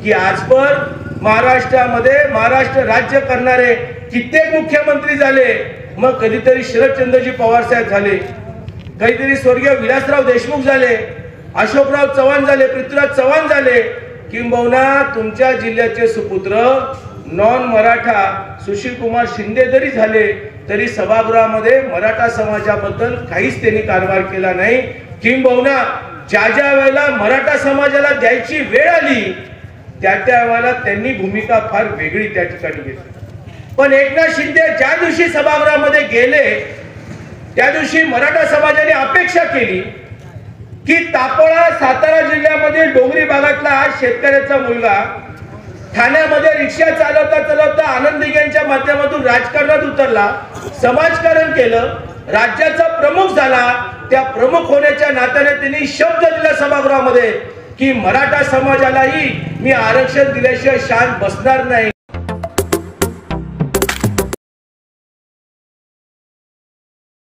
की आजवर महाराष्ट्रामध्ये महाराष्ट्र राज्य करणारे कित्येक मुख्यमंत्री झाले, मग कधीतरी शरदचंद्रजी पवार साहेब झाले, कधीतरी स्वर्गीय विलासराव देशमुख झाले, अशोकराव चव्हाण झाले, पृथ्वीराज चव्हाण झाले, किंबहुना तुमच्या जिल्ह्याचे सुपुत्र नॉन मराठा सुशील कुमार शिंदे जरी झाले तरी सभागृहामध्ये मराठा समाजाबद्दल काहीच त्यांनी कारभार केला नाही। किंबहुना ज्या ज्या वेळेला मराठा समाजाला द्यायची वेळ आली त्या त्या वेळेला त्यांनी भूमिका फार वेगळी त्या ठिकाणी घेतली। पण एकनाथ शिंदे ज्या दिवशी सभागृहामध्ये गेले त्या दिवशी मराठा समाजाने अपेक्षा केली की तापोळा सातारा जिल्ह्यामध्ये डोंगरी भागातला हा शेतकऱ्याचा मुलगा ठाण्यामध्ये रिक्षा चालवता चालवता आनंद दिघेंच्या माध्यमातून राजकारणात उतरला, समाजकारण केलं, राज्याचा प्रमुख झाला। त्या प्रमुख होण्याच्या नात्याने त्यांनी शब्द दिला सभागृहामध्ये की मराठा समाजालाही मी आरक्षण दिल्याशिवाय शांत बसणार नाही।